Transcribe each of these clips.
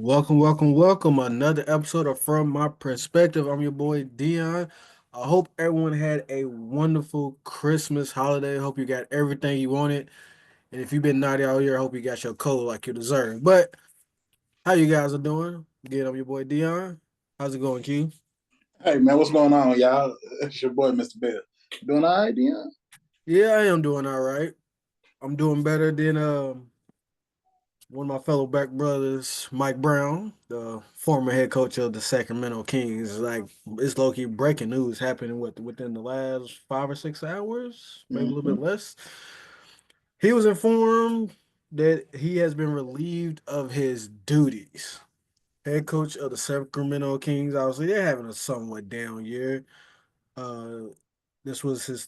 Welcome. Another episode of From My Perspective. I'm your boy Dion. I hope everyone had a wonderful Christmas holiday. Hope you got everything you wanted. And if you've been naughty all year, I hope you got your coat like you deserve. But how you guys are doing? Again, I'm your boy Dion. How's it going, Q? Hey man, what's going on, y'all? It's your boy, Mr. Bell. Doing all right, Dion? Yeah, I am doing all right. I'm doing better than one of my fellow back brothers, Mike Brown, the former head coach of the Sacramento Kings. Like it's low key breaking news happening within the last 5 or 6 hours, maybe a little bit Mm-hmm. less. He was informed that he has been relieved of his duties. Head coach of the Sacramento Kings. Obviously, they're having a somewhat down year. Uh, this was his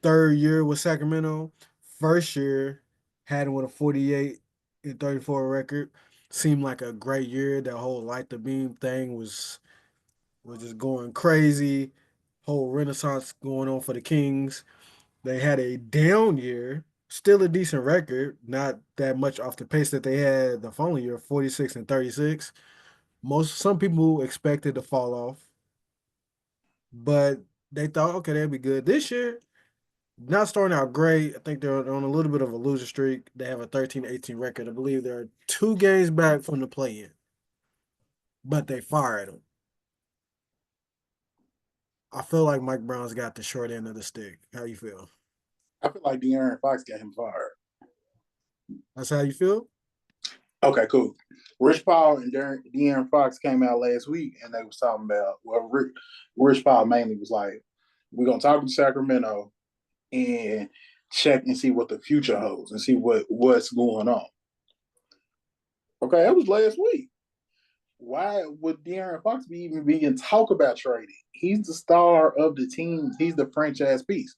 third year with Sacramento. First year had him with a 48 and 34 record. Seemed like a great year. That whole light the beam thing was just going crazy. Whole renaissance going on for the Kings. They had a down year, still a decent record, not that much off the pace that they had the following year, 46 and 36. Some people expected to fall off, but they thought, okay, that'd be good. This year, not starting out great. I think they're on a little bit of a loser streak. They have a 13-18 record. I believe they're 2 games back from the play-in, but they fired him. I feel like Mike Brown's got the short end of the stick. How you feel? I feel like De'Aaron Fox got him fired. That's how you feel? Okay, cool. Rich Paul and De'Aaron Fox came out last week, and they was talking about Rich Paul mainly was like, "We're gonna talk to Sacramento and check and see what the future holds and see what's going on." Okay, that was last week. Why would De'Aaron Fox be even being talk about trading? He's the star of the team. He's the franchise piece.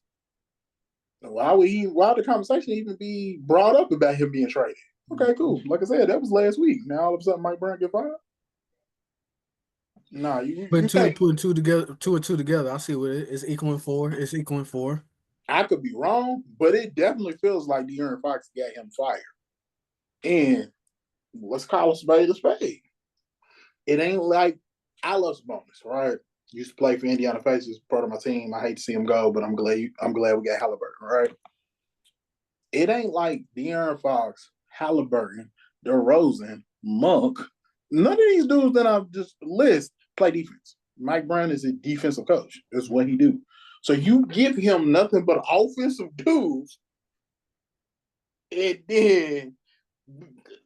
Why would the conversation even be brought up about him being traded? Okay, cool. Like I said, that was last week. Now all of a sudden Mike Brown get fired? Nah, Putting you can't. two together, two and two together. I see what it is. Equaling four. It's equaling four. I could be wrong, but it definitely feels like De'Aaron Fox got him fired. And let's call a spade a spade. It ain't like I love Sabonis, right? Used to play for Indiana Pacers, part of my team. I hate to see him go, but I'm glad we got Halliburton, right? It ain't like De'Aaron Fox, Halliburton, DeRozan, Monk. None of these dudes that I've just list play defense. Mike Brown is a defensive coach. That's what he do. So you give him nothing but offensive dudes, and then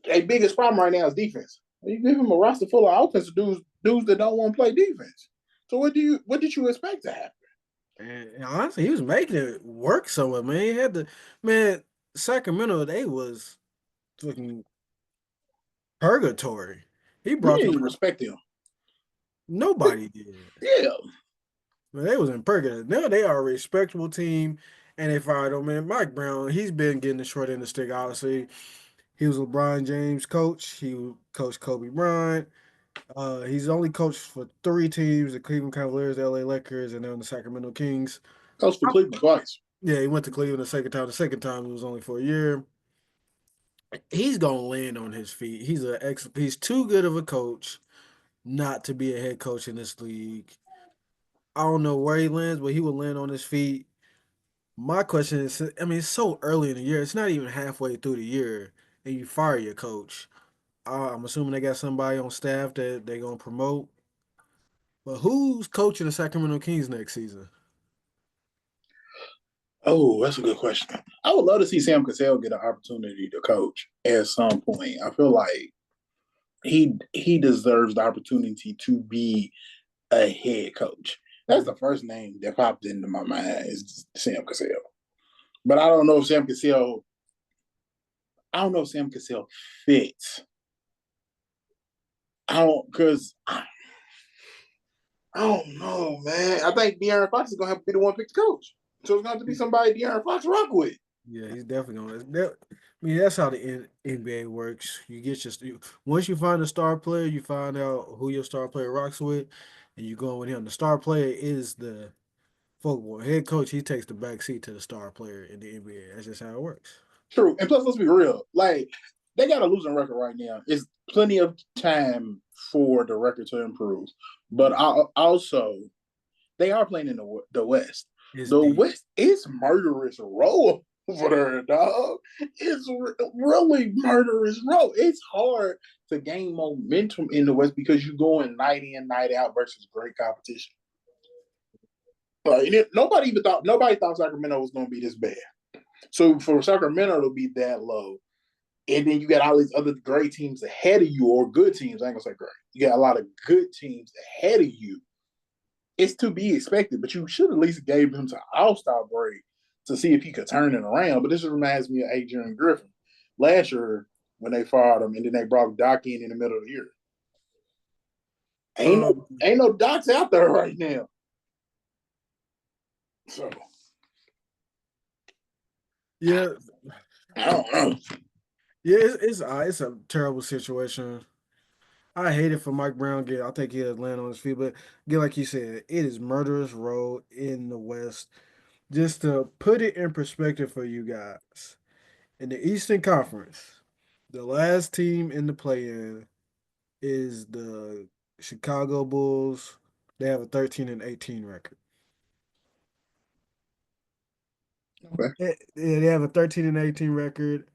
a biggest problem right now is defense. You give him a roster full of offensive dudes that don't want to play defense. So what did you expect to happen? And honestly, he was making it work somewhat, man. He had to, man, Sacramento, they was fucking purgatory. He We brought didn't them. even respect him. Nobody did. Yeah. Man, they was in purgatory. Now they are a respectable team, and they fired him. Man, Mike Brown, he's been getting the short end of the stick. Honestly, he was LeBron James' coach. He coached Kobe Bryant. He's only coached for 3 teams: the Cleveland Cavaliers, the LA Lakers, and then the Sacramento Kings. Coach for Cleveland twice. Yeah, he went to Cleveland the second time. The second time it was only for a year. He's gonna land on his feet. He's too good of a coach not to be a head coach in this league. I don't know where he lands, but he will land on his feet. My question is, I mean, it's so early in the year. It's not even halfway through the year, and you fire your coach. I'm assuming they got somebody on staff that they're gonna promote. But who's coaching the Sacramento Kings next season? Oh, that's a good question. I would love to see Sam Cassell get an opportunity to coach at some point. I feel like he deserves the opportunity to be a head coach. That's the first name that popped into my mind is Sam Cassell. But I don't know if Sam Cassell fits. I don't because I don't know, man. I think De'Aaron Fox is gonna have to be the one picked coach. So it's gonna have to be somebody De'Aaron Fox rock with. Yeah, he's definitely I mean, that's how the NBA works. Once you find a star player, you find out who your star player rocks with, and you go with him. The star player is the football head coach. He takes the back seat to the star player in the NBA. That's just how it works. True. And plus, let's be real. Like, they got a losing record right now. It's plenty of time for the record to improve. But also, they are playing in the West. It's The deep. West is murderous row over there, dog. It's really murderous row. It's hard to gain momentum in the West because you go in night in, night out versus great competition. Nobody thought Sacramento was going to be this bad. So for Sacramento to be that low, and then you got all these other great teams ahead of you, or good teams. I ain't gonna say great. You got a lot of good teams ahead of you. It's to be expected, but you should at least gave him to All-Star break to see if he could turn it around. But this reminds me of Adrian Griffin last year when they fired him, and then they brought Doc in the middle of the year. Ain't no Um, ain't no Docs out there right now. So yeah, I don't know. yeah, it's a terrible situation. I hate it for Mike Brown. I think he has land on his feet, but get like you said, it is murderous road in the West. Just to put it in perspective for you guys, in the Eastern Conference, the last team in the play-in is the Chicago Bulls. They have a 13-18 record. Okay. They have a 13-18 record.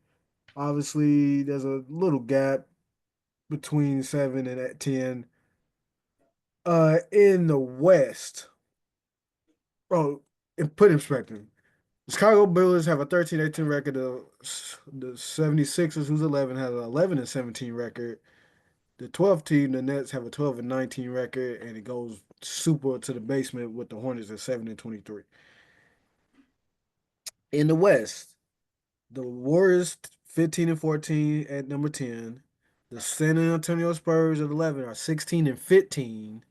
Obviously, there's a little gap between 7 and 10. In the West, oh, and put in perspective, the Chicago Bulls have a 13-18 record. The 76ers, who's 11, has an 11-17 record. The 12th team, the Nets, have a 12-19 record, and it goes super to the basement with the Hornets at 7-23. In the West, the Warriors 15-14 at number 10. The San Antonio Spurs at 11 are 16-15.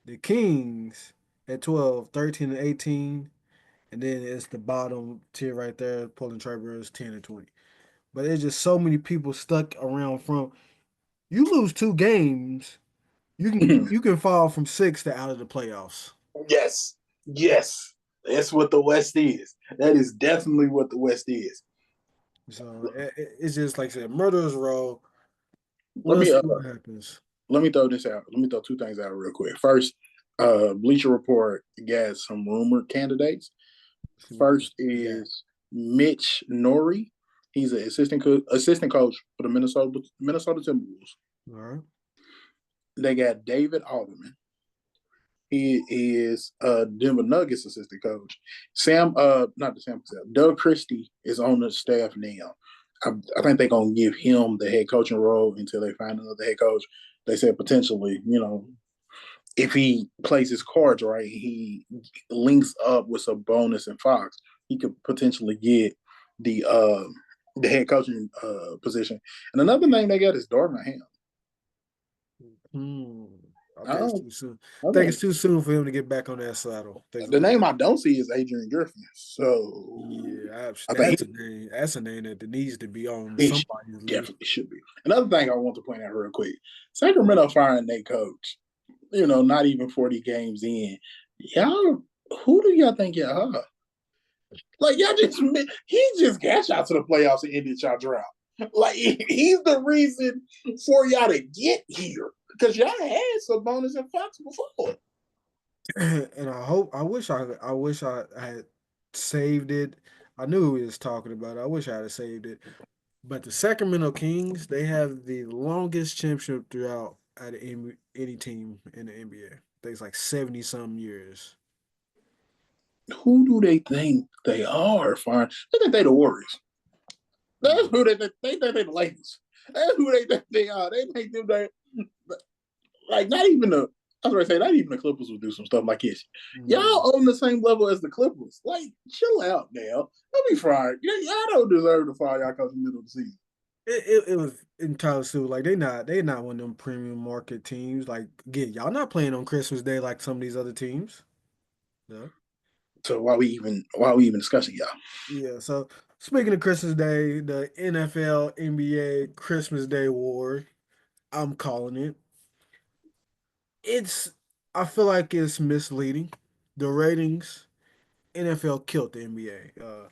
The Kings at 12, 13-18. And then it's the bottom tier right there, Portland Trailblazers 10-20. But there's just so many people stuck around from you lose 2 games, you can fall from six to out of the playoffs. Yes, yes, that's what the West is. That is definitely what the West is. So it's just like I said, murderer's row. Let We'll me see what happens. let me throw this out. Let me throw two things out real quick. First, Bleacher Report got some rumored candidates. See what First we got. is Mitch Norrie. He's an assistant coach for the Minnesota Timberwolves. All right. They got David Alderman. He is Denver Nuggets assistant coach. Not the Sam, Doug Christie is on the staff now. I think they're gonna give him the head coaching role until they find another head coach. They said potentially, if he plays his cards right, he links up with some bonus and Fox, he could potentially get the head coaching position. And another name they got is Darvin Ham. Hmm. I I think it's don't, too soon. I I think it's think too soon for him to get back on that saddle. I think it's a the little. name I don't see is Adrian Griffin. So Yeah, I think that's a name. That's a name that needs to be on he somebody's list. definitely should be. Another thing I want to point out real quick: Sacramento firing their coach. Not even 40 games in. Y'all, who do y'all think y'all are? Like y'all he just got y'all to the playoffs and ended y'all drought. Like he's the reason for y'all to get here because y'all had some bonus and Fox before. And I wish I had saved it. I knew we was talking about it. I wish I had saved it. But the Sacramento Kings, they have the longest championship throughout out of any team in the NBA. I think it's like 70 some years. Who do they think they are? Fine, they think they the Warriors. That's Mm. who they think they the Lakers. That's who they think they are. They think them they like not even the. I was going to say not even the Clippers would do some stuff like this. Mm. Y'all on the same level as the Clippers. Like, chill out now. Don't be fired. Y'all don't deserve to fire y'all coach in the middle of the season. It was entirely stupid. Like they not one of them premium market teams. Like again, y'all not playing on Christmas Day like some of these other teams. Yeah. So why we even discussing y'all? Yeah. So speaking of Christmas Day, the NFL NBA Christmas Day War, I'm calling it. It's I feel like it's misleading. The ratings, NFL killed the NBA.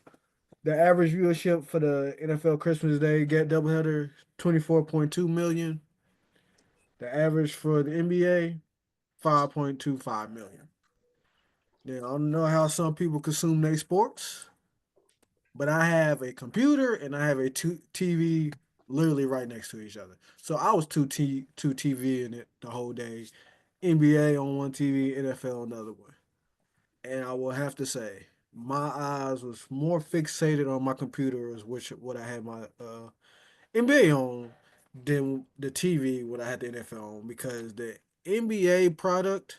The average viewership for the NFL Christmas Day get doubleheader 24.2 million. The average for the NBA 5.25 million. Now, I don't know how some people consume their sports, but I have a computer and I have a TV literally right next to each other. So I was two TV in it the whole day. NBA on one TV, NFL on another one. And I will have to say, my eyes was more fixated on my computer, which what I had my NBA on, than the TV what I had the NFL on, because the NBA product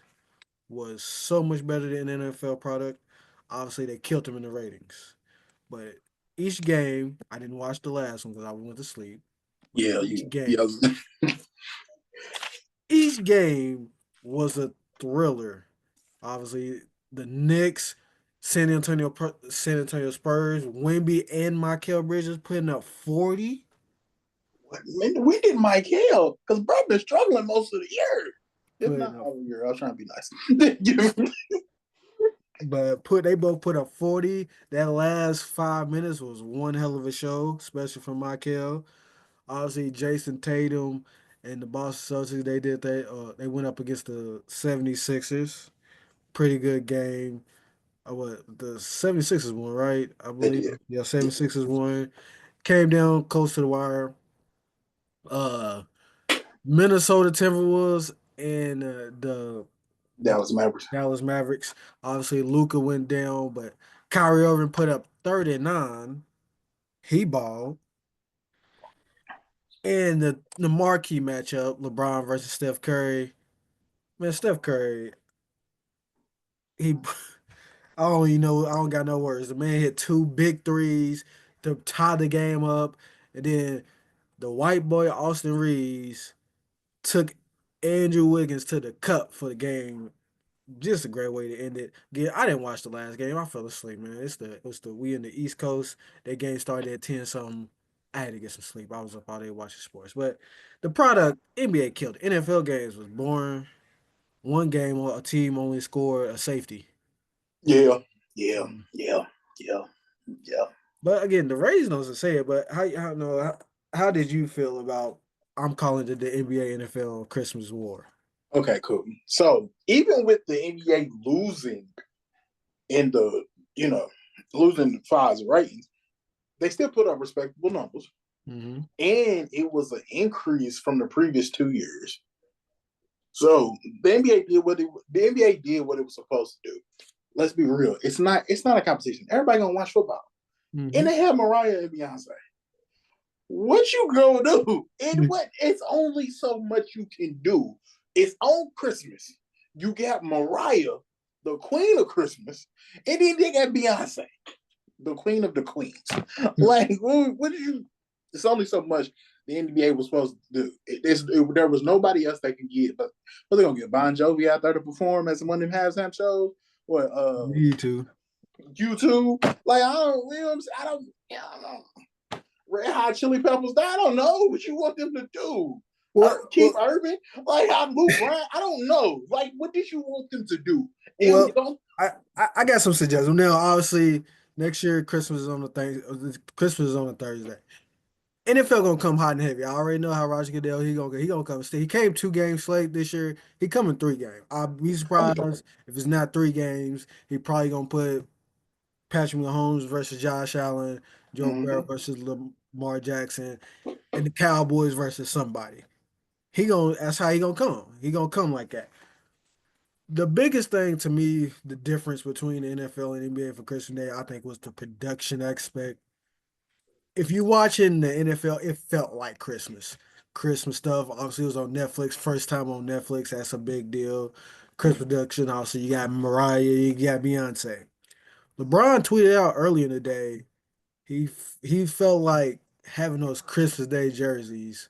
was so much better than the NFL product. Obviously, they killed them in the ratings. But each game, I didn't watch the last one because I went to sleep. But Yeah, each yeah, game, each game was a thriller. Obviously, the Knicks, San Antonio Spurs, Wemby and Michael Bridges putting up 40. when did Mike Hill? Because bro been struggling most of the year, if not Putting up, all the year. I was trying to be nice. but they both put up 40. That last 5 minutes was one hell of a show, especially from Michael. Obviously, Jason Tatum and the Boston Celtics, they went up against the 76ers. Pretty good game. What the 76ers won, right? I They believe. did. Yeah, Yeah. 76ers won. Came down close to the wire. Uh Minnesota Timberwolves and the Dallas Mavericks. Dallas Mavericks. Obviously, Luca went down, but Kyrie Irving put up 39. He balled. And the marquee matchup, LeBron versus Steph Curry. Man, Steph Curry, he I don't even know, I don't got no words. The man hit two big threes to tie the game up. And then the white boy Austin Reeves took Andrew Wiggins to the cup for the game. Just a great way to end it. Again, I didn't watch the last game. I fell asleep, man. It was the we in the East Coast. That game started at 10 something. I had to get some sleep. I was up all day watching sports. But the product, NBA killed. NFL games was boring. One game a team only scored a safety. Yeah, yeah, yeah, yeah, yeah. But again, the ratings doesn't say it. But how no how did you feel about I'm calling it the NBA NFL Christmas War? Okay, cool. So even with the NBA losing in the, you know, losing Pfizer ratings, they still put up respectable numbers. Hmm. And it was an increase from the previous 2 years. So the NBA did what it was supposed to do. Let's be real. It's not a competition. Everybody gonna watch football. And Hmm. they have Mariah and Beyonce. What you gonna do? It's only so much you can do. It's on Christmas. You got Mariah, the queen of Christmas, and then they got Beyonce, the queen of the queens. Like, what did you? It's only so much the NBA was supposed to do. There was nobody else they could get, but what they gonna get Bon Jovi out there to perform as one of them halftime shows? What Me too. YouTube? Like I don't, you know what I'm saying? I don't know. Red Hot Chili Peppers. I don't know what you want them to do. Keith Well, Urban, like how Luke Bryan. I don't know. Like, what did you want them to do? And we well, don't. I got some suggestions. Now, obviously, next year Christmas is on the thing. Christmas is on a Thursday. NFL gonna come hot and heavy. I already know how Roger Goodell he gonna come. He came 2 games late this year. He coming 3 games. I'll be surprised if it's not 3 games. He probably gonna put Patrick Mahomes versus Josh Allen, Joe Burrow Mm-hmm. versus Lamar Jackson, and the Cowboys versus somebody. He gonna That's how he gonna come. He gonna come like that. The biggest thing to me, the difference between the NFL and NBA for Christmas Day, I think, was the production aspect. If you watching the NFL, it felt like Christmas. Christmas stuff. Obviously, it was on Netflix. First time on Netflix. That's a big deal. Christmas production. Also, you got Mariah, you got Beyonce. LeBron tweeted out earlier in the day. He felt like having those Christmas Day jerseys.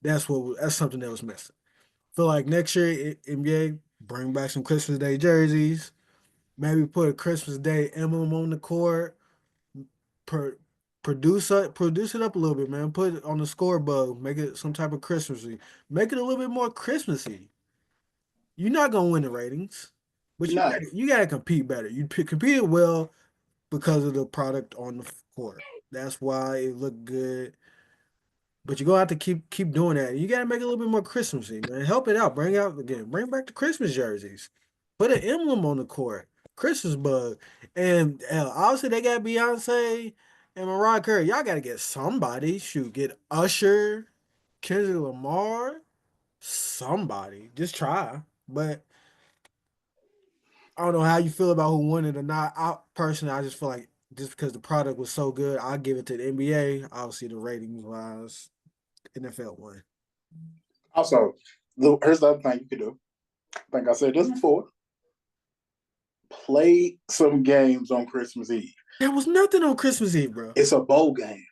That's something that was missing. Feel like next year NBA bring back some Christmas Day jerseys. Maybe put a Christmas Day emblem on the court. Per, produce it up a little bit, man. Put it on the scoreboard. Make it some type of Christmassy. Make it a little bit more Christmassy. You're not gonna win the ratings, but No, you gotta compete better. Competed well. because of the product on the court. That's why it looked good. But you're gonna have to keep doing that. You gotta make it a little bit more Christmassy, man. Help it out. Bring out again. Bring back the Christmas jerseys. Put an emblem on the court. Christmas bug. And obviously they got Beyonce and Mariah Carey. Y'all gotta get somebody. Shoot, get Usher, Kendrick Lamar, somebody. Just try. But I don't know how you feel about who won it or not. I personally, I just feel like just because the product was so good, I'll give it to the NBA. Obviously, the ratings wise, NFL won. Also, here's the other thing you could do. I think I said this before. Play some games on Christmas Eve. There was nothing on Christmas Eve, bro. It's a bowl game.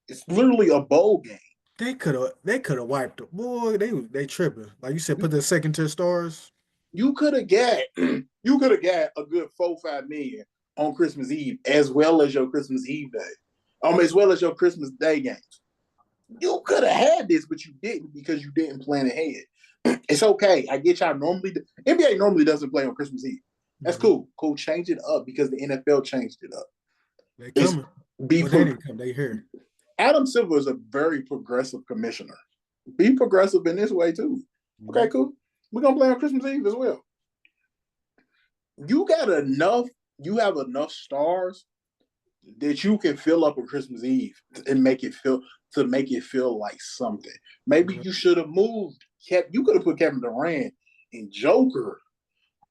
It's literally a bowl game. They could have wiped it. Boy, they tripping. Like you said, put the second tier stars. You could have got a good 4-5 million on Christmas Eve as well as your Christmas Eve day. As well as your Christmas Day games. You could have had this, but you didn't because you didn't plan ahead. It's okay. I get y'all normally NBA normally doesn't play on Christmas Eve. That's Mhm. cool. Cool. Change it up because the NFL changed it up. They It's coming. be Well, they pro- didn't come. They here. Adam Silver is a very progressive commissioner. Be progressive in this way too. Okay, Mhm. cool. We're gonna play on Christmas Eve as well. You got enough. You have enough stars that you can fill up on Christmas Eve and make it feel like something. Maybe Yeah. you should have moved. You could have put Kevin Durant and Joker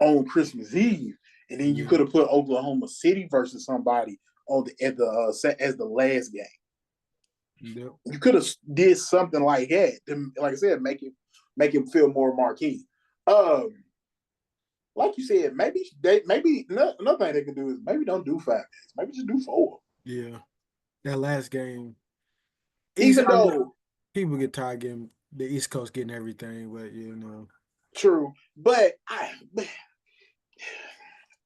on Christmas Eve, and then you Yeah. could have put Oklahoma City versus somebody on the at the as the last game. Yep. You could have did something like that. Like I said, make it feel more marquee. Um, like you said, maybe another thing they can do is maybe don't do 5 days. Maybe just do 4. Yeah. That last game. East. Even I know though people get tired getting the East Coast getting everything, but you know. true, but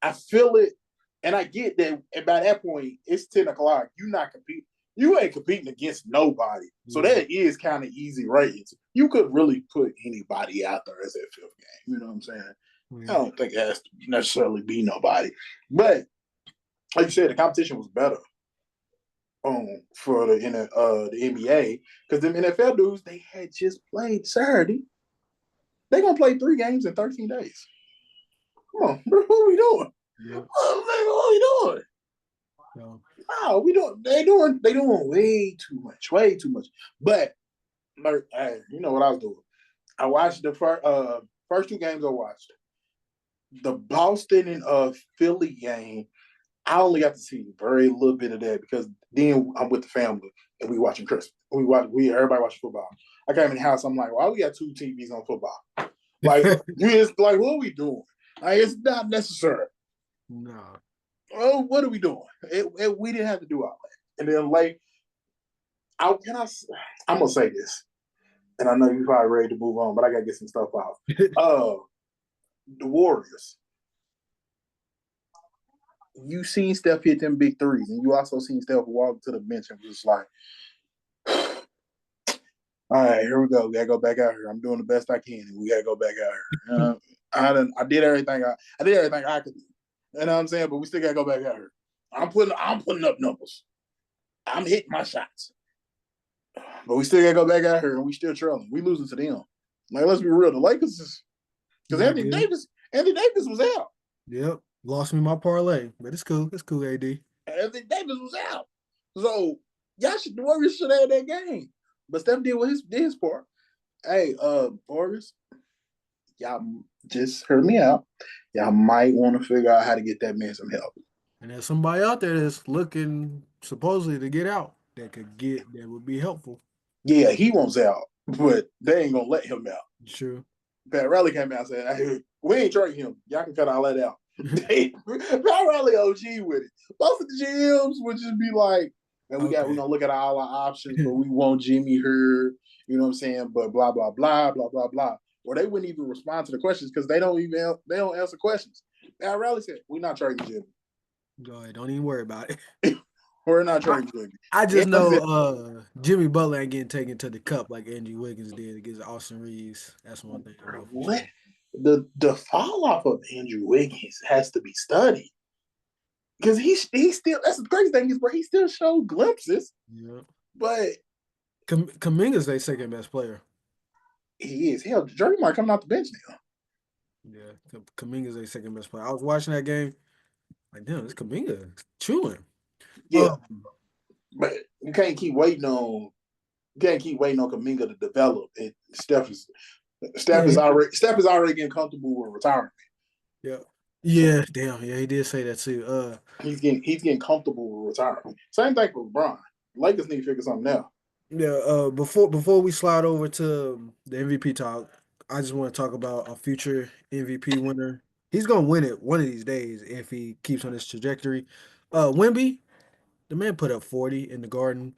I feel it, and I get that. And by that point, it's 10 o'clock. You not compete. You ain't competing against nobody. So Yeah. that is kind of easy ratings. You could really put anybody out there as that fifth game. You know what I'm saying? I Yeah. don't think it has to necessarily be nobody. But like you said, the competition was better for the NBA because them NFL dudes they had just played Saturday. They gonna play 3 games in 13 days. Come on, bro, what are we doing? Yep. What are we doing? So, No, we don't. They doing way too much. But you know what I was doing? I watched the first 2 games. I watched the Boston and Philly game. I only got to see very little bit of that because then I'm with the family and we watching Christmas. We everybody watching football. I came in the house. I'm like, why we got 2 TVs on football? Like we just like what are we doing? Like it's not necessary. no. Oh, what are we doing? We didn't have to do all that. And then like, I can I? I'm gonna say this, and I know you're probably ready to move on, but I gotta get some stuff out. Uh, the Warriors. You seen Steph hit them big threes, and you also seen Steph walk to the bench and was like, "All right, here we go. We gotta go back out here. I'm doing the best I can, and we gotta go back out here." I did everything. I did everything I could do. You know what I'm saying? But we still gotta go back out here. I'm putting up numbers. I'm hitting my shots. But we still gotta go back out here and we still trailing. We losing to them. Like, let's be real. The Lakers is because Not good. Anthony Davis was out. Yep. Lost me my parlay, but it's cool. It's cool, AD. Anthony Davis was out. So the Warriors should have had that game. But Steph did his part. Hey, Warriors, y'all just heard me out. Y'all might want to figure out how to get that man some help. And there's somebody out there that's looking supposedly to get out that would be helpful. Yeah, he wants out, but they ain't gonna let him out. True. Pat Riley came out and said, hey, we ain't trading him. Y'all can cut all that out. Pat Riley OG with it. Both of the GMs would just be like, man, we're Okay. gonna look at all our options, but we want Jimmy here, you know what I'm saying? But blah, blah, blah, blah, blah, blah. Or they wouldn't even respond to the questions because they don't answer questions. Pat Riley said, we're not trading Jimmy. Go ahead. Don't even worry about it. We're not I, trading Jimmy. I just And know Jimmy Butler ain't getting taken to the cup like Andrew Wiggins did against Austin Reeves. That's one thing I know for what sure. the fall off of Andrew Wiggins has to be studied. because he still, that's the crazy thing is, bro, he still showed glimpses, Yeah. but Kaminga's their second best player. he is. Hell, Jerry might come off the bench now. Yeah, Kaminga's their second best player. I was watching that game, like, damn, this Kaminga chewing. Yeah, Um, but you can't keep waiting on Kaminga to develop. And yeah, Steph is already getting comfortable with retirement. yeah, So yeah. Damn, yeah, he did say that too. he's getting comfortable with retirement. Same thing for LeBron. Lakers need to figure something out. Yeah. Before we slide over to the MVP talk, I just want to talk about a future MVP winner. He's gonna win it one of these days if he keeps on this trajectory. Wemby, the man put up 40 in the Garden.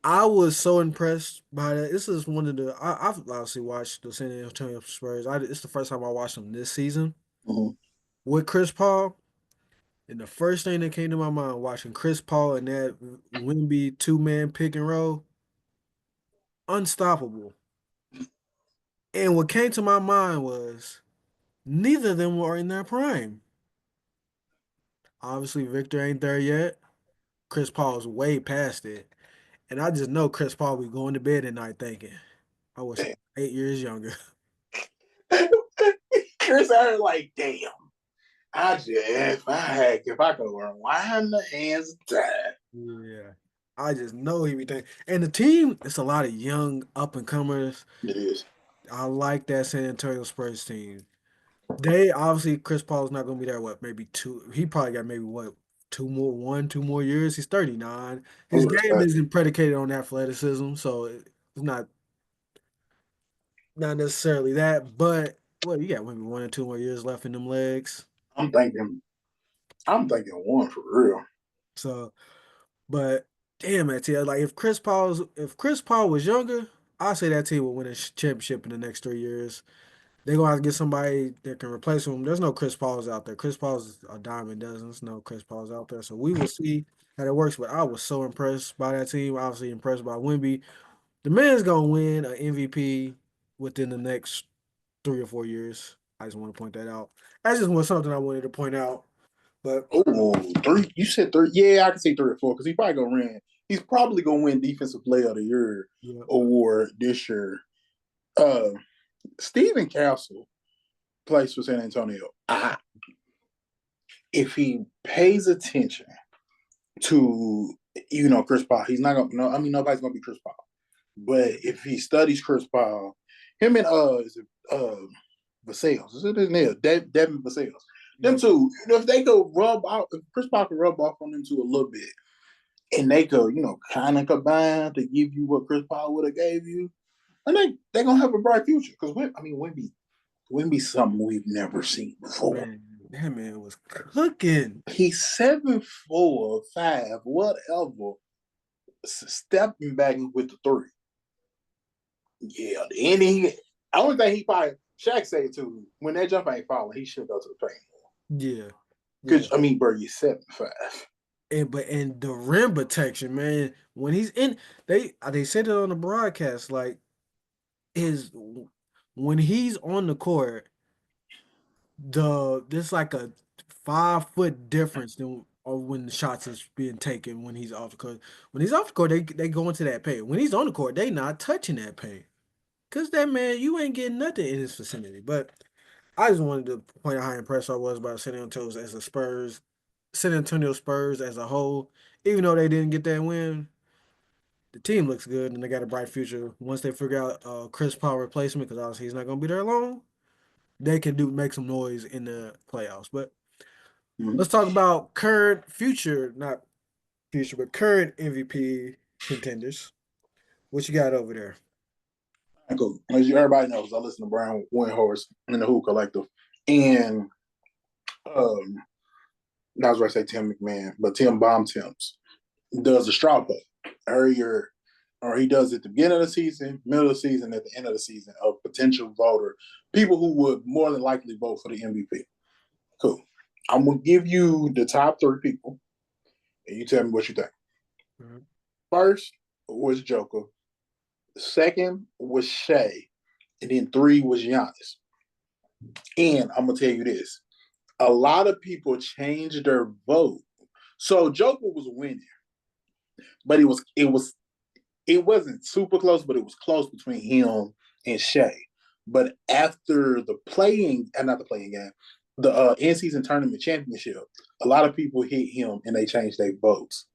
I was so impressed by that. This is one of the I've obviously watched the San Antonio Spurs. It's the first time I watched them this season Mm-hmm. with Chris Paul. And the first thing that came to my mind watching Chris Paul and that Wemby two-man pick and roll, unstoppable. And what came to my mind was neither of them were in their prime. Obviously, Victor ain't there yet. Chris Paul's way past it. And I just know Chris Paul be going to bed at night thinking, I wish I was 8 years younger. Chris Aaron, like, damn. If I could rewind the hands of time. Yeah. I just know he be thinking. And the team, it's a lot of young up and comers. It is. I like that San Antonio Spurs team. They obviously Chris Paul's not gonna be there. What maybe two? He probably got maybe what 2 more years. He's 39. His Who game respect? isn't predicated on athleticism, so it's not necessarily that. But well, you got maybe 1 or 2 more years left in them legs. I'm thinking. I'm thinking one for real. So, but damn, that team like if Chris Paul was younger, I say that team will win a championship in the next 3 years. They're gonna have to get somebody that can replace him. There's no Chris Paul's out there. Chris Paul's a dime a dozen. There's no Chris Paul's out there. So we will see how that works. But I was so impressed by that team. Obviously impressed by Wemby. The man's gonna win an MVP within the next 3 or 4 years. I just want to point that out. That's just something I wanted to point out. But Oh, three. You said three. Yeah, I can say 3 or 4 because He's probably gonna win Defensive Player of the Year yeah, award this year. Uh, Stephen Castle plays for San Antonio. If he pays attention to Chris Paul, he's not gonna. No, I mean nobody's gonna be Chris Paul. But if he studies Chris Paul, him and is it Vassell? Is it his name? Devin Vassell. Them yeah, two, if they could rub out, if Chris Paul could rub off on them two a little bit, and they could, kind of combine to give you what Chris Paul would have gave you, and they're gonna have a bright future. Because Wemby something we've never seen before. man, that man was cooking. He's 7'4", 5", whatever, stepping back with the three. Yeah, and only thing he probably Shaq said too, when that jump ain't falling, he should go to the paint more. Yeah, yeah. Because I mean, bro, you're 7'5". And the rim protection, man, when he's in, they said it on the broadcast, like is when he's on the court, there's like a 5 foot difference than or when the shots is being taken when he's off the court. When he's off the court, they go into that paint. When he's on the court, they not touching that paint. Cause that man, you ain't getting nothing in his vicinity. But I just wanted to point out how impressed I was by San Antonio Spurs as a whole. Even though they didn't get that win, the team looks good and they got a bright future. Once they figure out Chris Paul replacement, because obviously he's not going to be there long, they can make some noise in the playoffs. But Mm-hmm. let's talk about current, future, not future, but current MVP contenders. What you got over there? Cool. As everybody knows, I listen to Brian Windhorst in the Who Collective, and um, I was going to say Tim McMahon, but Tim Bontemps does a straw poll every year, or he does it at the beginning of the season, middle of the season, at the end of the season of potential voter, people who would more than likely vote for the MVP. Cool. I'm gonna give you the top 3 people, and you tell me what you think. Mhm. First was Joker. Second was Shea, and then 3 was Giannis. And I'm gonna tell you this: a lot of people changed their vote. So Joker was winning, but it wasn't super close, but it was close between him and Shea. But after the playing, and not the playing game, the in-season tournament championship, a lot of people hit him and they changed their votes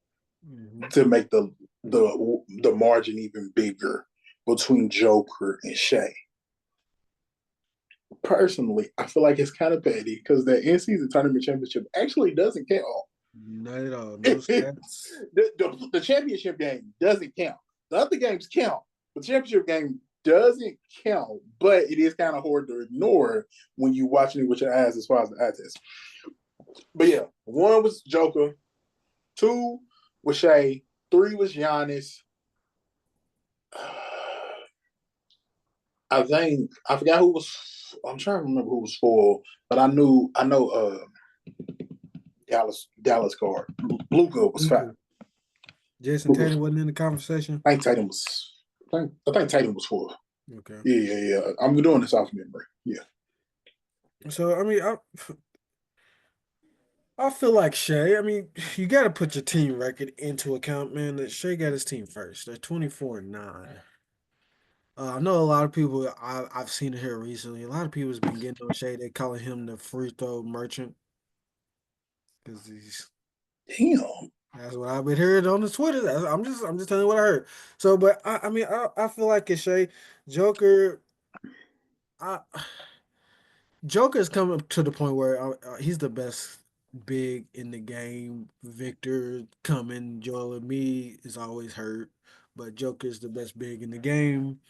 Mhm. to make the margin even bigger between Joker and Shea. Personally, I feel like it's kind of petty because the in-season tournament championship actually doesn't count. Not at all. No the, stats. the championship game doesn't count. The other games count. The championship game doesn't count, but it is kind of hard to ignore when you're watching it with your eyes as far as the eye test. But yeah, one was Joker, two was Shea, three was Giannis. I think I forgot who was. I'm trying to remember who was four, but I know Dallas guard Luca was five. Luka. Jason Luka, Tatum wasn't in the conversation. I think Tatum was. I think Tatum was four. Okay. Yeah. I'm doing this off memory. Yeah, So I mean, I feel like Shea. I mean, you got to put your team record into account, man. That Shea got his team first. They're 24-9. I know a lot of people. I've seen it here recently. A lot of people's been getting on Shea. They calling him the free throw merchant because he's. damn. That's what I've been hearing on the Twitter. I'm just telling you what I heard. So, but I mean, I feel like it's Shea. Joker. I Joker's coming to the point where he's the best big in the game. Victor coming, Joel Embiid is always hurt, but Joker's the best big in the game,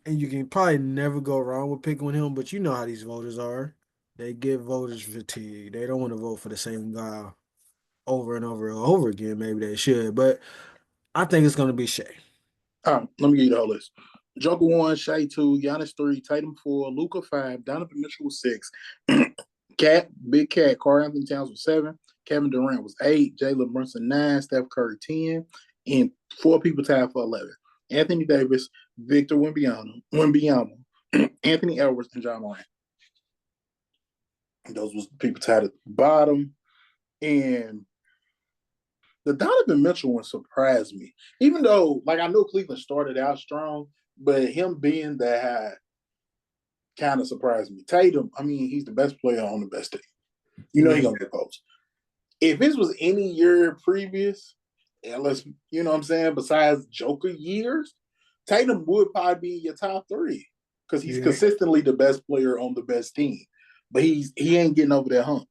and you can probably never go wrong with picking with him. But you know how these voters are; they get voters fatigue. They don't want to vote for the same guy over and over and over again. Maybe they should, but I think it's going to be Shea. Let me give you the whole list. Joker one, Shea two, Giannis three, Tatum four, Luca five, Donovan Mitchell was six, Big Cat, Karl Anthony Towns was seven, Kevin Durant was eight, Jalen Brunson nine, Steph Curry 10, and four people tied for 11. Anthony Davis, Victor Wembanyama, Anthony Edwards, and John Morant. Those was the people tied at the bottom. And the Donovan Mitchell one surprised me. Even though, like, I know Cleveland started out strong, but him being that high kind of surprised me. Tatum, I mean, he's the best player on the best team. You know he's Yeah, gonna get votes. If this was any year previous, unless you know what I'm saying, besides Joker years, Tatum would probably be your top three because he's yeah. consistently the best player on the best team. But he ain't getting over that hump.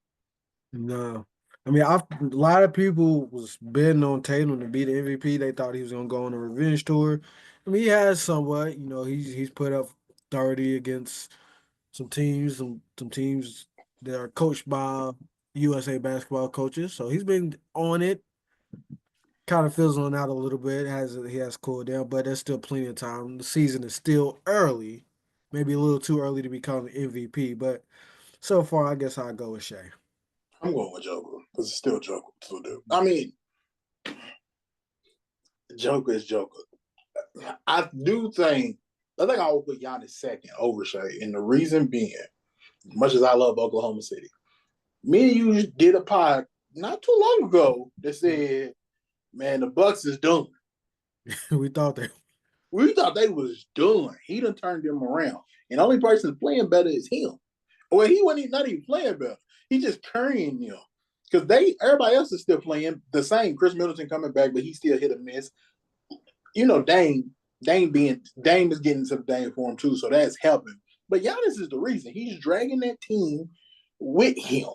No. I mean, a lot of people was betting on Tatum to be the MVP. They thought he was gonna go on a revenge tour. I mean, he has somewhat, he's put up 30 against some teams that are coached by USA basketball coaches. So he's been on it, kind of fizzling out a little bit. He has cooled down, but there's still plenty of time. The season is still early, maybe a little too early to become MVP, but so far, I guess I'll go with Shea. I'm going with Joker because it's still Joker to do. I mean, Joker is Joker. I do think I think I would put Giannis second over Shea, and the reason being, much as I love Oklahoma City, me and you did a pod not too long ago that said, "Man, the Bucks is done." We thought that. We thought they was done. He done turned them around, and the only person playing better is him. Well, he wasn't not even playing better. He just carrying them because everybody else is still playing the same. Chris Middleton coming back, but he still hit a miss. You know, Dame is getting some Dame for him too, so that's helping. But Giannis is the reason he's dragging that team with him.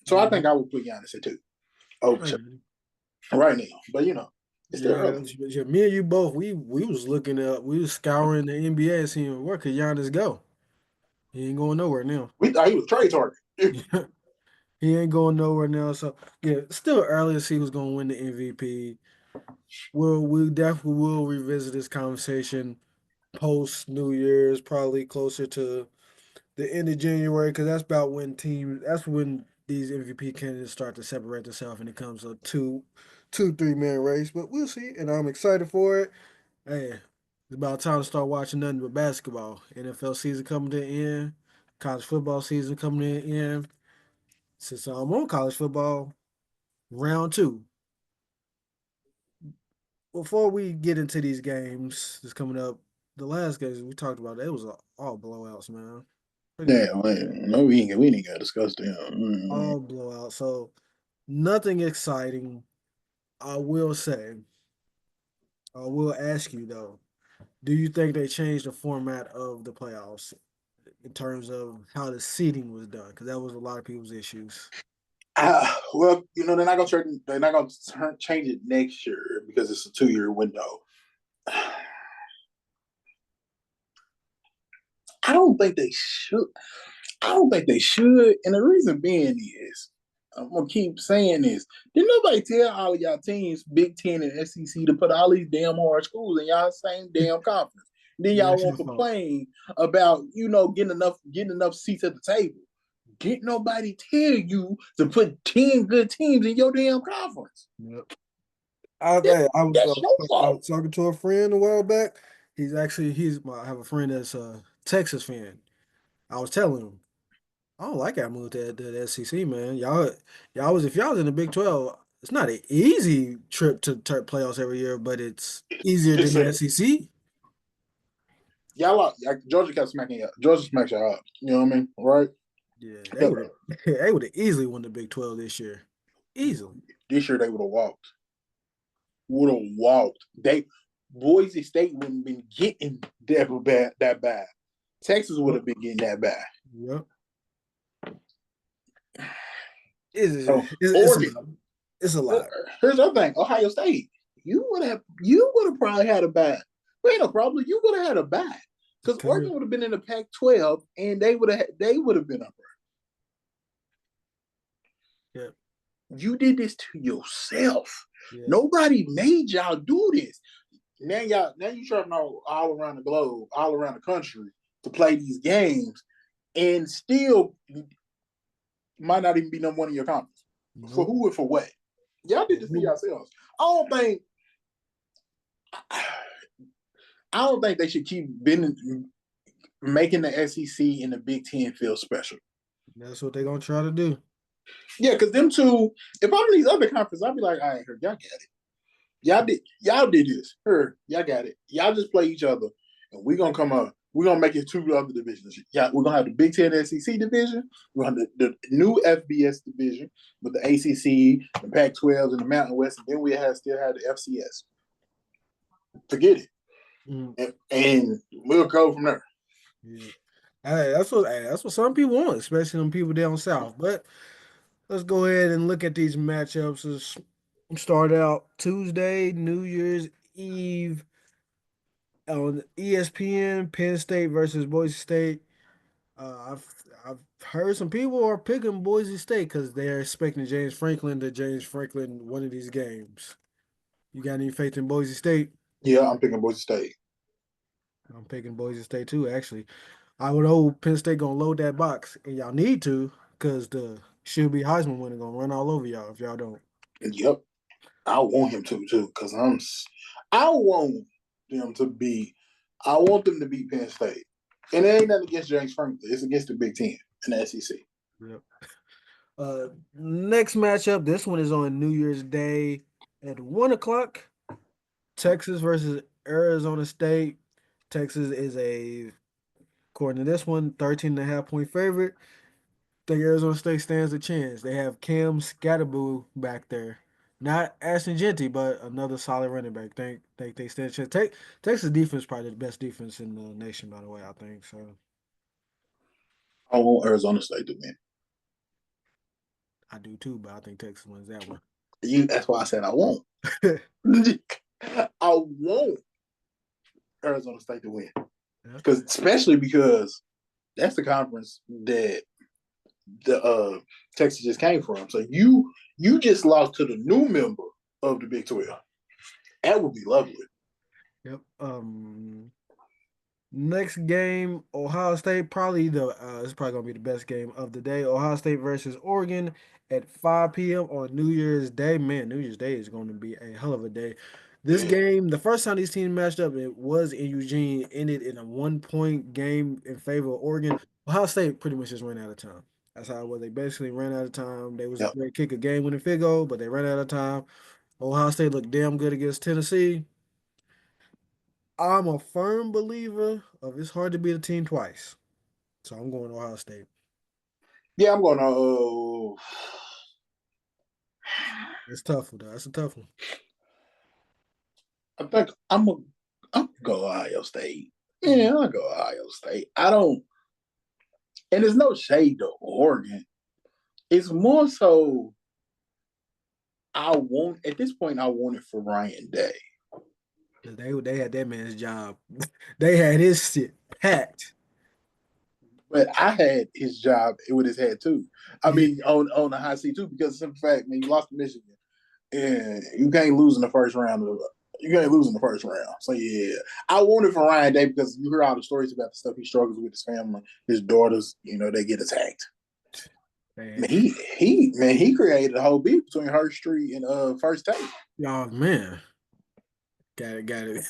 So I think I would put Giannis at two. Oh, Mhm. right now, but it's still Yeah, early. yeah, me and you both. We was looking up. We was scouring the NBA, seeing where could Giannis go. He ain't going nowhere now. We thought he was trade target. He ain't going nowhere now. So yeah, still early to see who's going to win the MVP. We definitely will revisit this conversation post New Year's, probably closer to the end of January, because that's about when teams. That's when these MVP candidates start to separate themselves, and it comes a 3 man race. But we'll see, and I'm excited for it. Hey, it's about time to start watching nothing but basketball. NFL season coming to an end, college football season coming to an end. Since I'm on college football, round two. Before we get into these games that's coming up, the last games we talked about, it was all blowouts, man. Pretty much Yeah, man. No, we ain't got to discuss them. all blowouts. So nothing exciting. I will say, I will ask you though, do you think they changed the format of the playoffs in terms of how the seeding was done? Because that was a lot of people's issues. Well, they're not gonna change it next year because it's a 2 year window. I don't think they should. I don't think they should, and the reason being is, I'm gonna keep saying this. Did nobody tell all of y'all teams, Big Ten and SEC, to put all these damn hard schools in y'all same damn conference? Then Yeah, y'all that's won't your fault. complain about getting enough seats at the table. Did nobody tell you to put 10 good teams in your damn conference? Yep. I, That, hey, I was that's your I fault. was talking to a friend a while back. I have a friend that's a Texas fan. I was telling him I don't like I moved to the SEC, man. If y'all was in the Big 12, it's not an easy trip to playoffs every year, but it's easier than the Listen, SEC. y'all like Georgia kept smacking you. Georgia smacks y'all up. You know what I mean? Right? Yeah, they would have they would have easily won the Big 12 this year. Easily. This year they would have walked. Would have walked. They Boise State wouldn't been getting that bad. Texas would Yep. have been getting that bad. Yep. So It's a Oregon. lot. It's a lot. Here's the other thing. Ohio State. You would have probably had a bad. Wait, no, probably you would have had a bad because Because Oregon would have been in the Pac-12 and they would have been up. yeah, You did this to yourself. yeah. Nobody made y'all do this. Now you traveling all around the globe, all around the country to play these games, and still might not even be number one in your conference. For Nope. who and for what? Y'all did this to yourselves. I don't think. I don't think they should keep making the SEC and the Big Ten feel special. That's what they're gonna try to do. Yeah, because them two. If I'm in these other conferences, I'd be like, all right, y'all got it. Y'all did this. Y'all got it. Y'all just play each other, and we're gonna come up. We're gonna make it two other divisions. Yeah, we're gonna have the Big Ten SEC division. We're gonna have the new FBS division with the ACC, the Pac-12, and the Mountain West, and then still have the FCS. Forget it, Mm, and we'll go from there. yeah. That's what some people want, especially them people down south. But let's go ahead and look at these matchups. Let's start out Tuesday, New Year's Eve on ESPN, Penn State versus Boise State. I've heard some people are picking Boise State because they're expecting James Franklin one of these games. You got any faith in Boise State? Yeah, I'm picking Boise State. I'm picking Boise State too, actually. I would hope Penn State gonna load that box, and y'all need to, because the should be Heisman winner gonna run all over y'all if y'all don't. Yep, I want him to too, because I want them to be. I want them to beat Penn State, and it ain't nothing against James Franklin. It's against the Big Ten and the SEC. Yep. Next matchup. This one is on New Year's Day at 1 o'clock. Texas versus Arizona State. Texas is according to this one, 13.5 point favorite. Think Arizona State stands a chance. They have Cam Scatterboo back there. Not Ashton Genty, but another solid running back. Think they stand a chance. Texas defense is probably the best defense in the nation, by the way, I think. So I want Arizona State to win. I do too, but I think Texas wins that one. That's why I said I won't. I want Arizona State to win Yeah. especially because that's the conference that the Texas just came from. So you just lost to the new member of the Big 12. That would be lovely. Yep. Next game, Ohio State, probably it's probably gonna be the best game of the day. Ohio State versus Oregon at 5 p.m. on New Year's Day. Man, New Year's Day is going to be a hell of a day. This Yeah. game, the first time these teams matched up, it was in Eugene, ended in a 1 point game in favor of Oregon. Ohio State pretty much just ran out of time. That's how it was. They basically ran out of time. They was Yep. ready to kick a game-winning field goal, but they ran out of time. Ohio State looked damn good against Tennessee. I'm a firm believer of it's hard to beat a team twice. So I'm going Ohio State. Yeah, I'm going to. It's tough though. That's a tough one. I think I'm gonna go Ohio State. Mm. Yeah, I'll go Ohio State. I don't, and there's no shade to Oregon. It's more so I want at this point I want it for Ryan Day. They had that man's job. They had his shit packed. But I had his job with his head too. I Yeah. mean, on the high seat too, because the simple fact, man, you lost to Michigan, and you can't lose in the first round. You can't lose in the first round. So yeah, I wanted for Ryan Day because you hear all the stories about the stuff he struggles with his family, his daughters. You know, they get attacked. Man. Man, he created a whole beef between Hurst Street and First Take. Oh man. Got it.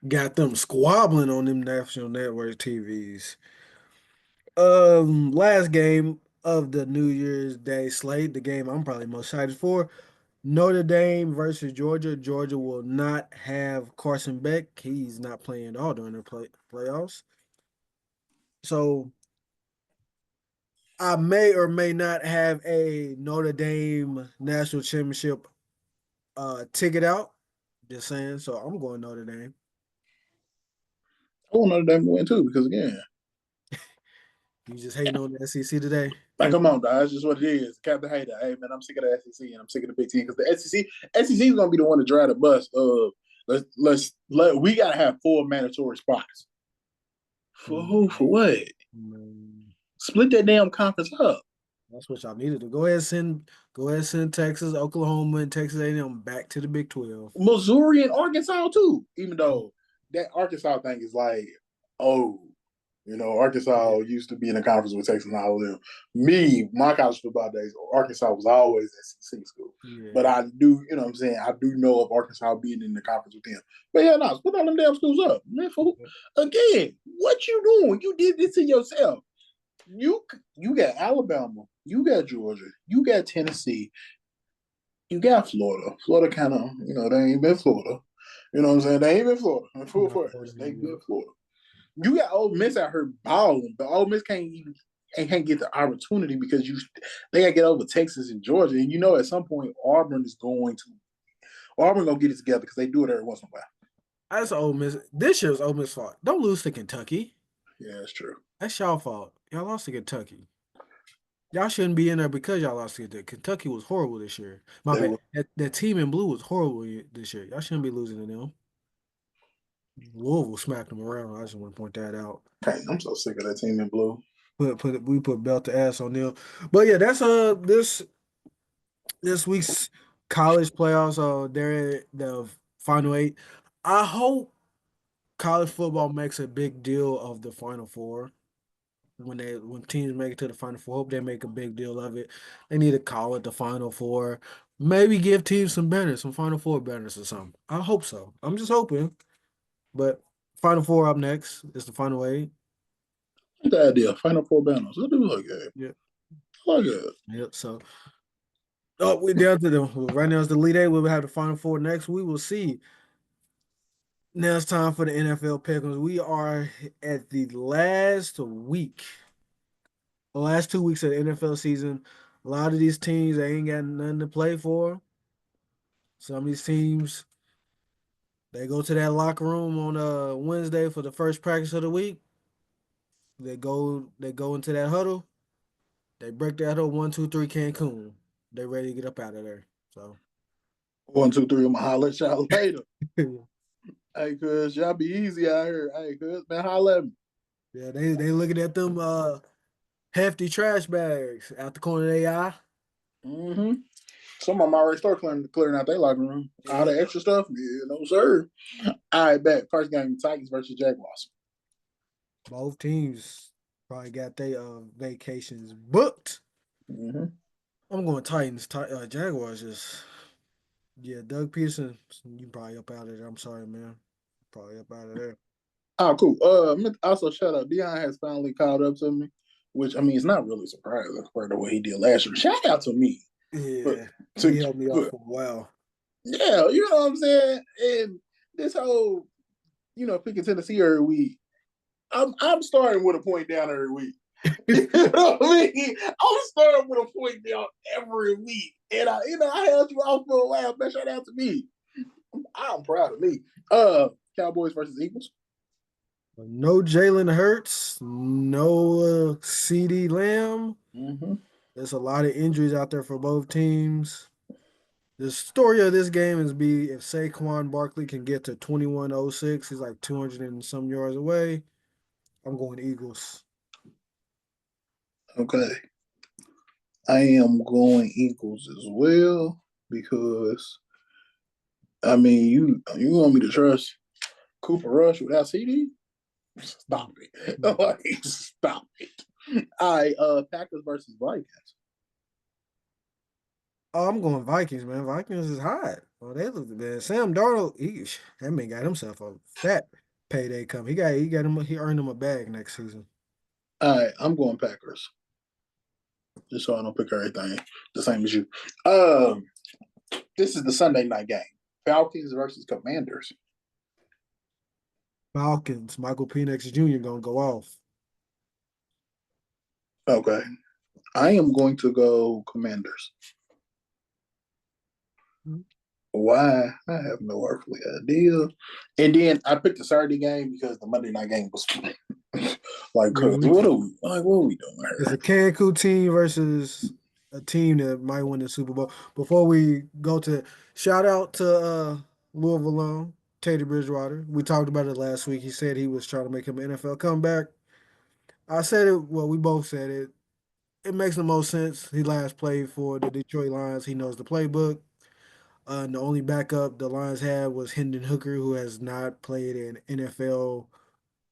Got them squabbling on them national network TVs. Last game of the New Year's Day slate, the game I'm probably most excited for. Notre Dame versus Georgia. Georgia will not have Carson Beck. He's not playing at all during the playoffs. So I may or may not have a Notre Dame national championship ticket out. Just saying. So I'm going Notre Dame. I want Notre Dame to win too because again, You just hating on the SEC today. like come on, dog, that's just what it is. Captain Hater, hey man, I'm sick of the SEC and I'm sick of the Big Ten because the SEC is gonna be the one to drive the bus. We gotta have 4 mandatory spots. For who? For what? Mm, Split that damn conference up. that's what y'all needed to go ahead send Texas, Oklahoma, and Texas A&M back to the Big 12. Missouri and Arkansas too. Even though that Arkansas thing is like, oh, Yeah, Arkansas used to be in a conference with Texas and all of them. Me, my college football days, Arkansas was always SEC school. But yeah. I do, you know what I'm saying? I do know of Arkansas being in the conference with them. But yeah, no, split all them damn schools up. Man, again, what you doing? You did this to yourself. You you got Alabama, you got Georgia, you got Tennessee, you got Florida. Florida kind of, they ain't been Florida. You know what I'm saying? They ain't been Florida in full Not force. They Florida. been Florida. You got Ole Miss out here balling, but Ole Miss can't get the opportunity because they got to get over Texas and Georgia, and at some point Auburn gonna get it together because they do it every once in a while. That's Ole Miss. This year's Ole Miss fault. Don't lose to Kentucky. Yeah, that's true. That's y'all fault. Y'all lost to Kentucky. Y'all shouldn't be in there because y'all lost to Kentucky. Kentucky was horrible this year. My They bad. were. That team in blue was horrible this year. Y'all shouldn't be losing to them. Louisville smacked them around. I just want to point that out. I'm so sick of that team in blue. We put belt to ass on them. But yeah, that's this week's college playoffs. They're in the final eight. I hope college football makes a big deal of the final four. When teams make it to the final four, hope they make a big deal of it. They need to call it the final four. Maybe give teams some banners, some final four banners or something. I hope so. I'm just hoping. But final four up next is the final eight. The idea, Final Four banners. I do like that. Yeah. I like that. Yep. So we're down to the right now. It's the lead eight. We'll have the final four next. We will see. Now it's time for the NFL pick'ems. We are at the last 2 weeks of the NFL season. A lot of these teams they ain't got nothing to play for. Some of these teams they go to that locker room on Wednesday for the first practice of the week. They go into that huddle. They break that huddle 1, 2, 3 Cancun. They ready to get up out of there. So 1, 2, 3. I'm gonna holler at y'all later. Hey, cuz y'all be easy out here. Hey, cuz man, holler at me. yeah, they looking at them hefty trash bags out the corner of their eye. Mm-hmm. Some of them already start clearing out their locker room. All Yeah, the extra stuff, yeah, no sir. All right, bet. First game, Titans versus Jaguars. both teams probably got their vacations booked. Mm-hmm. I'm going Titans. Jaguars just yeah. Doug Peterson, you probably up out of there. I'm sorry, man. Probably up out of there. Oh, cool. Also, shout out. Dion has finally caught up to me. which I mean, it's not really surprising for the way he did last year. Shout out to me, but Yeah, he to helped me out but for a while. yeah, you know what I'm saying. And this whole picking Tennessee every week, I'm starting with a point down every week. You know what I mean? I'm starting with a point down every week, and I held you off for a while. Man, shout out to me. I'm proud of me. Cowboys versus Eagles. No Jalen Hurts, no CD Lamb. Mm-hmm. There's a lot of injuries out there for both teams. The story of this game is be if Saquon Barkley can get to 2106, he's like 200 and some yards away. I'm going Eagles. Okay, I am going Eagles as well because I mean you want me to trust Cooper Rush without CD? Stop it! Like, stop it! All right, Packers versus Vikings. Oh, I'm going Vikings, man. Vikings is hot. Oh, they look man. Sam Darnold, that man got himself a fat payday coming. He earned him a bag next season. All right, I'm going Packers. Just so I don't pick everything the same as you. This is the Sunday night game. Falcons versus Commanders. Falcons, Michael Penix Jr. gonna go off. Okay. I am going to go Commanders. Why? I have no earthly idea. And then I picked the Saturday game because the Monday night game was like, Yeah, what are we doing it's here? a Cancun team versus a team that might win the Super Bowl. Before we go to shout out to Louisville alum, Teddy Bridgewater. We talked about it last week. He said he was trying to make him an NFL comeback. I said it, well, we both said it. It makes the most sense. He last played for the Detroit Lions. He knows the playbook. And the only backup the Lions had was Hendon Hooker, who has not played an NFL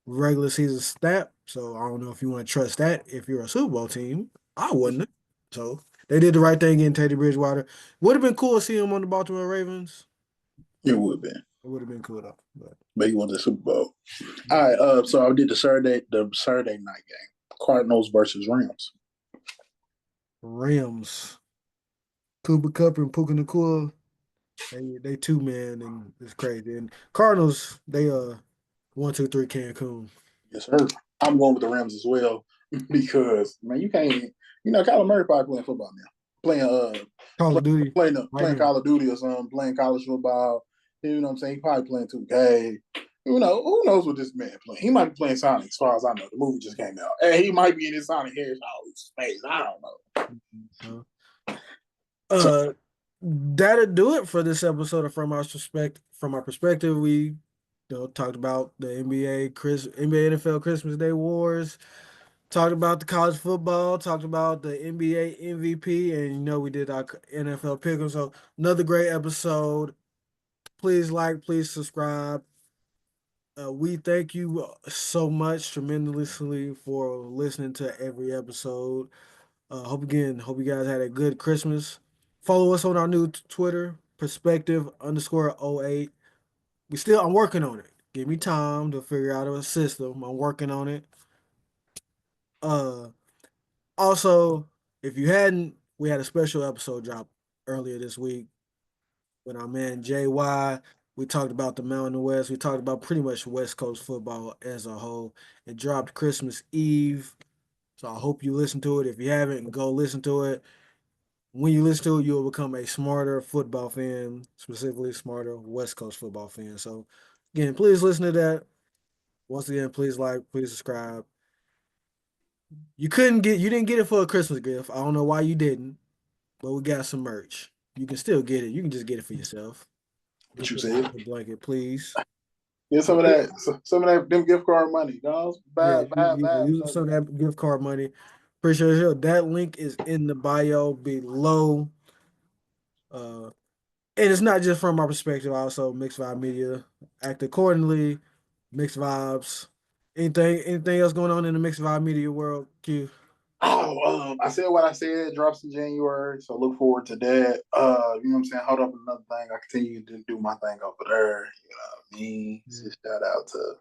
regular season snap. So I don't know if you want to trust that if you're a Super Bowl team. I wouldn't. So they did the right thing getting Teddy Bridgewater. Would have been cool to see him on the Baltimore Ravens. It would have been. It would have been cool though. But But he won the Super Bowl. All right, so I did the Saturday night game. Cardinals versus Rams. Rams, Cooper Cup and Puka Nakua, they two man and it's crazy. And Cardinals, they 1-2-3 Cancun. Yes, sir. I'm going with the Rams as well because man, you can't. Kyler Murray probably playing football now, playing Call play, of Duty right playing now. Call of Duty or something, playing college football. You know what I'm saying? He probably playing 2K. Who knows what this man playing? He might be playing Sonic, as far as I know. The movie just came out, and he might be in his Sonic Hedgehog space. I don't know. So, So, uh, that'll do it for this episode of From Our Perspective. From our perspective, we talked about the NBA NFL Christmas Day Wars, talked about the college football, talked about the NBA MVP, and we did our NFL pick'em. So another great episode. Please like, please subscribe. We thank you so much tremendously for listening to every episode. Hope you guys had a good Christmas. Follow us on our new Twitter, perspective_08. I'm working on it. Give me time to figure out a system. I'm working on it. Uh, Also, if you hadn't, we had a special episode drop earlier this week with our man JY. We talked about the Mountain West. We talked about pretty much West Coast football as a whole. It dropped Christmas Eve. So I hope you listen to it. If you haven't, go listen to it. When you listen to it, you'll become a smarter football fan, specifically smarter West Coast football fan. So again, please listen to that. Once again, please like, please subscribe. You didn't get it for a Christmas gift. I don't know why you didn't, but we got some merch. You can still get it. You can just get it for yourself. what Just you put it in said? the blanket, please. Get some of that. Some of that. Them gift card money, guys. Yeah, Buy. use some of that gift card money. Appreciate it. That link is in the bio below. Uh, and it's not just from our perspective. Also, Mixed Vibe Media act accordingly. Mixed vibes. Anything else going on in the Mixed Vibe Media world? Q. I said what I said. Drops in January, so look forward to that. You know what I'm saying? Hold up, another thing. I continue to do my thing over there. You know what I mean? So shout out to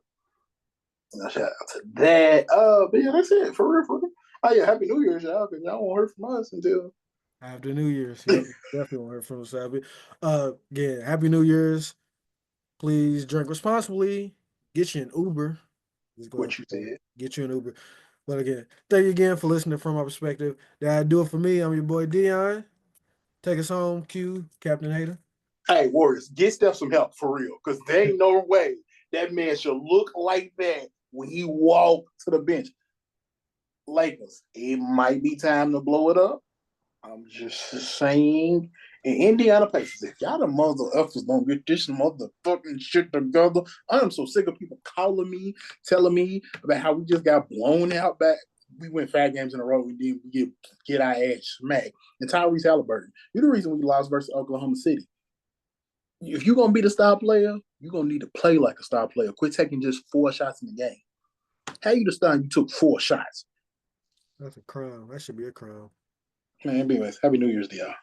that. But yeah, that's it for real. For real. Oh yeah, Happy New Year's, y'all, because y'all won't hear from us until After New Year's. Yep. Definitely won't hear from us. Again, Happy New Year's. Please drink responsibly. Get you an Uber. Just go ahead what and you put that. said. Get you an Uber. But again, thank you again for listening from my perspective. That do it for me. I'm your boy Dion. Take us home, Q, Captain Hater. Hey, Warriors, get Steph some help for real, because there ain't no way that man should look like that when he walked to the bench. Lakers, it might be time to blow it up. I'm just saying. And Indiana Pacers, if y'all the mother effers don't get this motherfucking shit together, I'm so sick of people calling me, telling me about how we just got blown out back. We went 5 games in a row and then we get our ass smacked. And Tyrese Halliburton, you're the reason we lost versus Oklahoma City. If you're gonna be the star player, you're gonna need to play like a star player. Quit taking just 4 shots in the game. How you the star and you took 4 shots? That's a crime. That should be a crime. Man, anyways, happy New Year's to y'all.